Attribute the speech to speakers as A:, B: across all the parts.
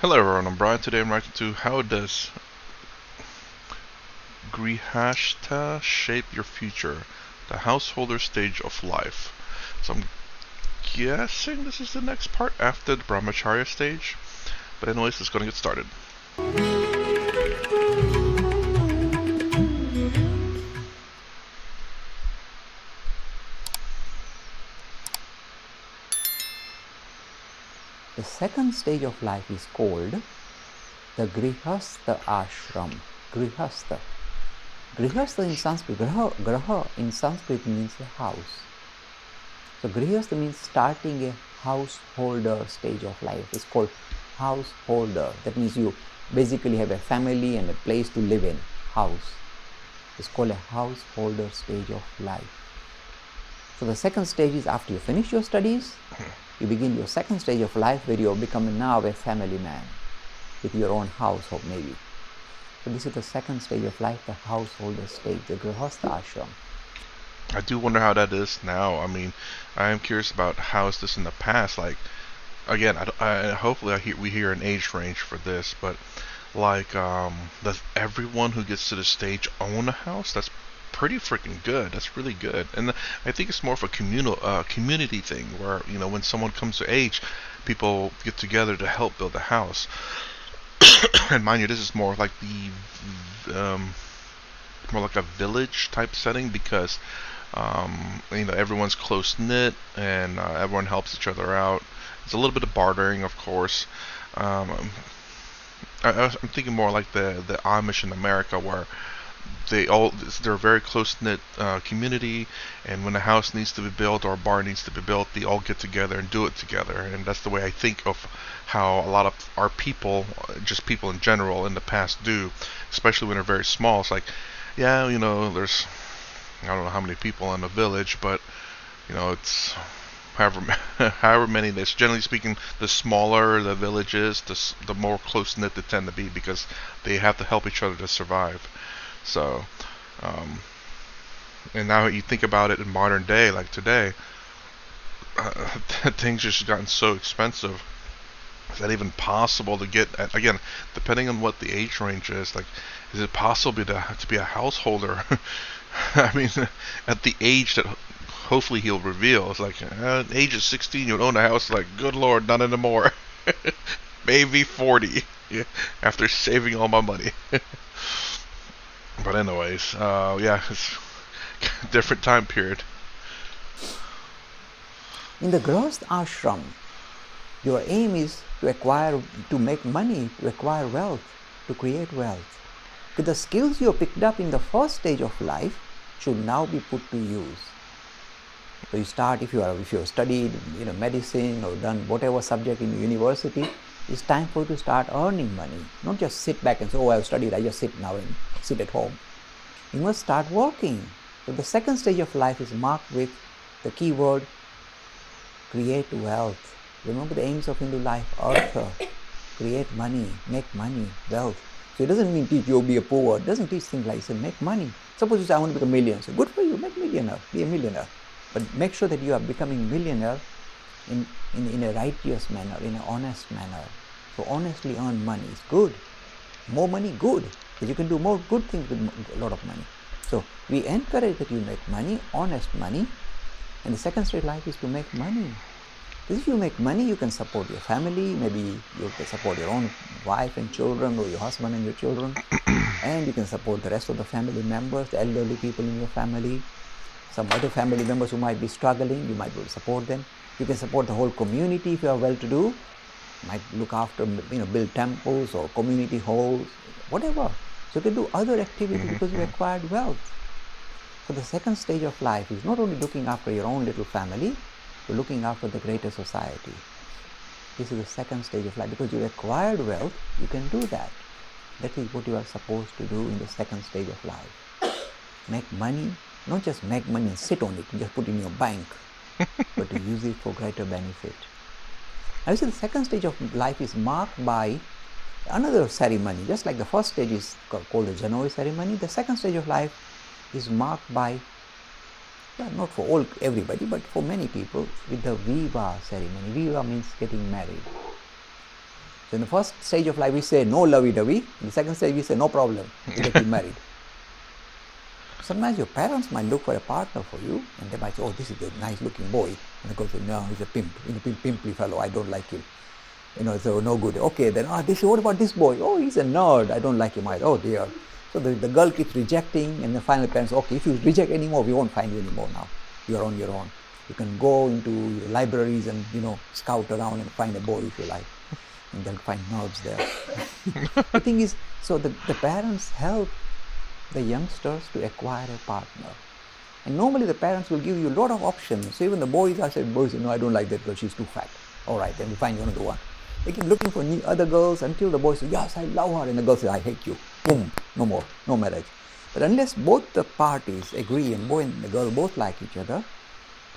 A: Hello everyone, I'm Brian. Today I'm reacting to how does Grihastha shape your future? The householder stage of life. So I'm guessing this is the next part after the Brahmacharya stage. But anyways, let's go and get started.
B: The second stage of life is called the Grihastha ashram. Grihastha. Grihastha in Sanskrit, graha in Sanskrit means a house. So Grihastha means starting a householder stage of life. It's called householder. That means you basically have a family and a place to live in. House. It's called a householder stage of life. So the second stage is after you finish your studies, you begin your second stage of life where you are becoming now a family man with your own household maybe. So this is the second stage of life, the householder stage, the Grihastha ashram.
A: I do wonder how that is now. I mean, I am curious about how is this in the past. Like, again, hopefully we hear an age range for this, but like, does everyone who gets to the stage own a house? That's pretty freaking good. That's really good. And I think it's more of a community thing where, when someone comes to age, people get together to help build a house. And mind you, this is more like a village type setting because everyone's close knit and everyone helps each other out. There's a little bit of bartering, of course. Um, I'm thinking more like the Amish in America, where they're a very close knit community, and when a house needs to be built or a barn needs to be built, they all get together and do it together. And that's the way I think of how a lot of our people, just people in general, in the past do, especially when they're very small. It's like, yeah, there's I don't know how many people in a village, but it's however however many. That's generally speaking, the smaller the village is, the more close knit they tend to be because they have to help each other to survive. So, um, and now you think about it in modern day, like today, things just gotten so expensive. Is that even possible to get? Again, depending on what the age range is, like, is it possible to be a householder? I mean, at the age that hopefully he'll reveal, it's like at the age of 16, you'll own a house. Like, good lord, not anymore. Maybe 40. Yeah, after saving all my money. But anyways, yeah, it's a different time period.
B: In the Grihastha ashram, your aim is to make money, to acquire wealth, to create wealth. But the skills you picked up in the first stage of life should now be put to use. So you start, if you have studied medicine or done whatever subject in university, it's time for you to start earning money. Not just sit back and say, oh, I've studied, I just sit now and sit at home. You must start working. So the second stage of life is marked with the key word create wealth. Remember the aims of Hindu life, artha, create money, make money, wealth. So it doesn't mean teach you be a poor, it doesn't teach things like, say, make money. Suppose you say, I want to become a millionaire. So good for you, make millionaire, be a millionaire. But make sure that you are becoming millionaire in a righteous manner, in an honest manner. So honestly earn money is good. More money, good. Because you can do more good things with a lot of money. So we encourage that you make money, honest money. And the second stage of life is to make money. Because if you make money, you can support your family. Maybe you can support your own wife and children, or your husband and your children. And you can support the rest of the family members, the elderly people in your family. Some other family members who might be struggling, you might be able to support them. You can support the whole community if you are well-to-do. You might look after, build temples or community halls, whatever. So you can do other activities because you acquired wealth. So the second stage of life is not only looking after your own little family, but looking after the greater society. This is the second stage of life. Because you acquired wealth, you can do that. That is what you are supposed to do in the second stage of life. Make money, not just make money and sit on it, just put it in your bank, but to use it for greater benefit. Now, the second stage of life is marked by another ceremony. Just like the first stage is called the Janoi ceremony, the second stage of life is marked by, not for everybody, but for many people, with the Viva ceremony. Viva means getting married. So in the first stage of life, we say no lovey-dovey. In the second stage, we say no problem, we get you married. Sometimes your parents might look for a partner for you, and they might say, oh, this is a nice-looking boy. And the girl says, no, he's a pimp, pimply fellow, I don't like him. So no good. Okay, then, what about this boy? Oh, he's a nerd, I don't like him either. Oh, dear. So the girl keeps rejecting, and the final parents, okay, if you reject anymore, we won't find you anymore now. You're on your own. You can go into libraries and, scout around and find a boy if you like. And they'll find nerds there. The thing is, so the parents help the youngsters to acquire a partner. And normally the parents will give you a lot of options. So even the boys say, no, I don't like that girl, she's too fat. All right, then we find you another one. They keep looking for other girls until the boy says, yes, I love her. And the girl says, I hate you. Boom, no more, no marriage. But unless both the parties agree and boy and the girl both like each other,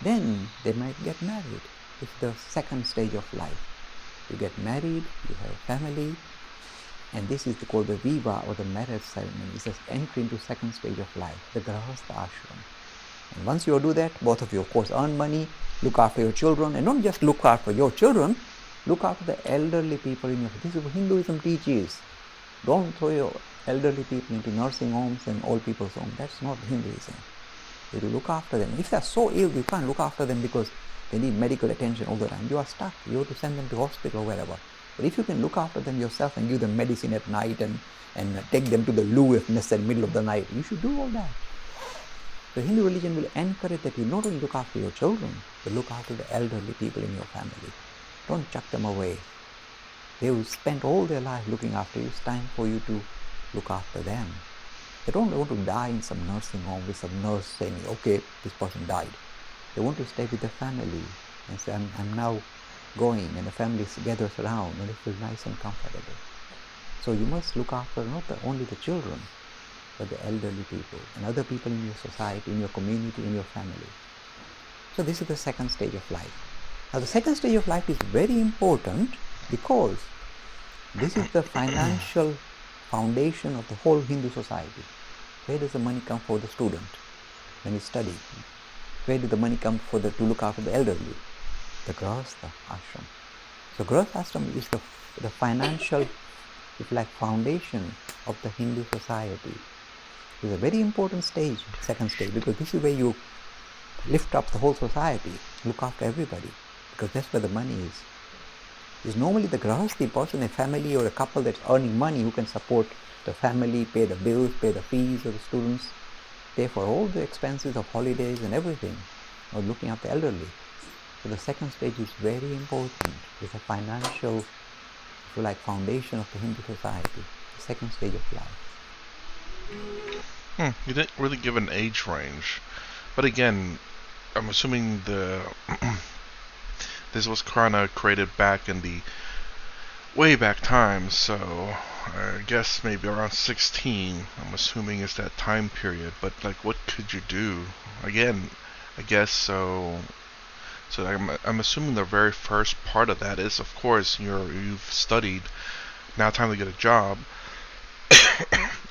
B: then they might get married. It's the second stage of life. You get married, you have a family, and this is called the viva or the marriage ceremony. It's an entry into second stage of life, the Grihastha ashram. And once you do that, both of you, of course, earn money, look after your children, and don't just look after your children, look after the elderly people in your family. This is what Hinduism teaches. Don't throw your elderly people into nursing homes and old people's homes. That's not Hinduism. You have to look after them. If they're so ill, you can't look after them because they need medical attention all the time. You are stuck. You have to send them to hospital or wherever. But if you can look after them yourself and give them medicine at night and take them to the loo if necessary, middle of the night, you should do all that. The Hindu religion will encourage that you not only look after your children, but look after the elderly people in your family. Don't chuck them away. They will spend all their life looking after you. It's time for you to look after them. They don't want to die in some nursing home with some nurse saying, okay, this person died. They want to stay with the family and say, I'm now going, and the family gathers around and they feel nice and comfortable. So you must look after not only the children, but the elderly people and other people in your society, in your community, in your family. So this is the second stage of life. Now the second stage of life is very important because this is the financial foundation of the whole Hindu society. Where does the money come for the student when he studies? Where does the money come to look after the elderly? The Grihastha ashram. So Grihastha ashram is the financial, if you like, foundation of the Hindu society. It's a very important stage, second stage, because this is where you lift up the whole society, look after everybody, because that's where the money is. It's normally the Grihastha person, a family or a couple that's earning money who can support the family, pay the bills, pay the fees of the students, pay for all the expenses of holidays and everything, or looking after the elderly. So the second stage is very important. It's a financial, if you like, foundation of the Hindu society, the second stage of life.
A: You didn't really give an age range, but again, I'm assuming this was kind of created back in the way back time, so I guess maybe around 16, I'm assuming is that time period. But like, what could you do? Again, I guess so. So I'm assuming the very first part of that is, of course, you've studied. Now time to get a job,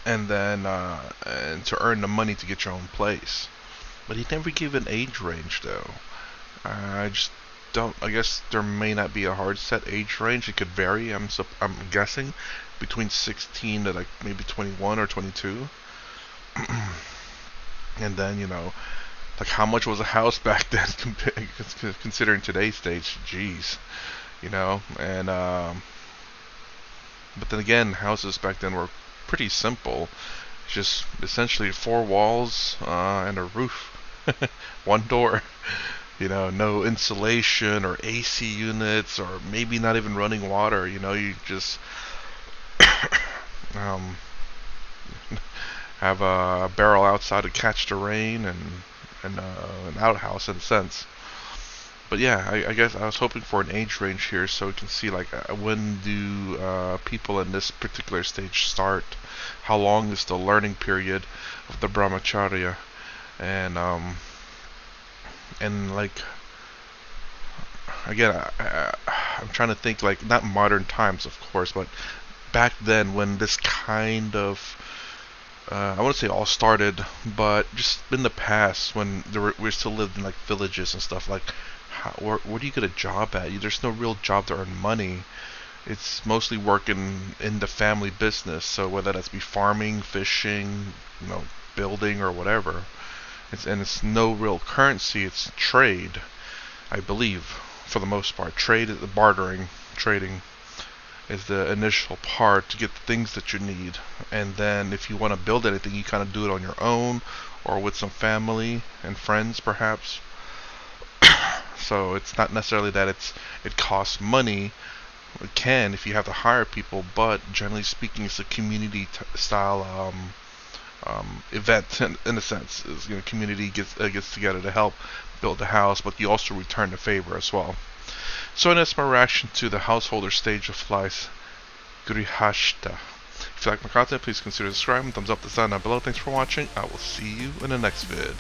A: and then and to earn the money to get your own place. But he never gave an age range, though. I just don't. I guess there may not be a hard set age range. It could vary. I'm guessing between 16 to like maybe 21 or 22. And then like how much was a house back then considering today's stage? Jeez, and but then again, houses back then were pretty simple. Just essentially four walls and a roof, one door. No insulation or AC units, or maybe not even running water. You just have a barrel outside to catch the rain, and an outhouse in a sense. But yeah, I guess I was hoping for an age range here so we can see like when do people in this particular stage start, how long is the learning period of the brahmacharya, and like again I'm trying to think, like, not modern times of course, but back then when this kind of I wouldn't say all started, but just in the past when we still lived in like villages and stuff, like where do you get a job at? There's no real job to earn money. it's mostly working in the family business. So whether that's be farming, fishing, building or whatever, it's no real currency. It's trade, I believe, for the most part. Trade, bartering, trading is the initial part to get the things that you need. And then if you want to build anything, you kind of do it on your own or with some family and friends, perhaps. So it's not necessarily that it costs money. It can if you have to hire people, but generally speaking, it's a community style event in a sense. Is, community gets together to help build the house, but you also return the favor as well. So that's my reaction to the householder stage of life, Grihastha. If you like my content, please consider subscribing, thumbs up the sign down below. Thanks for watching. I will see you in the next vid.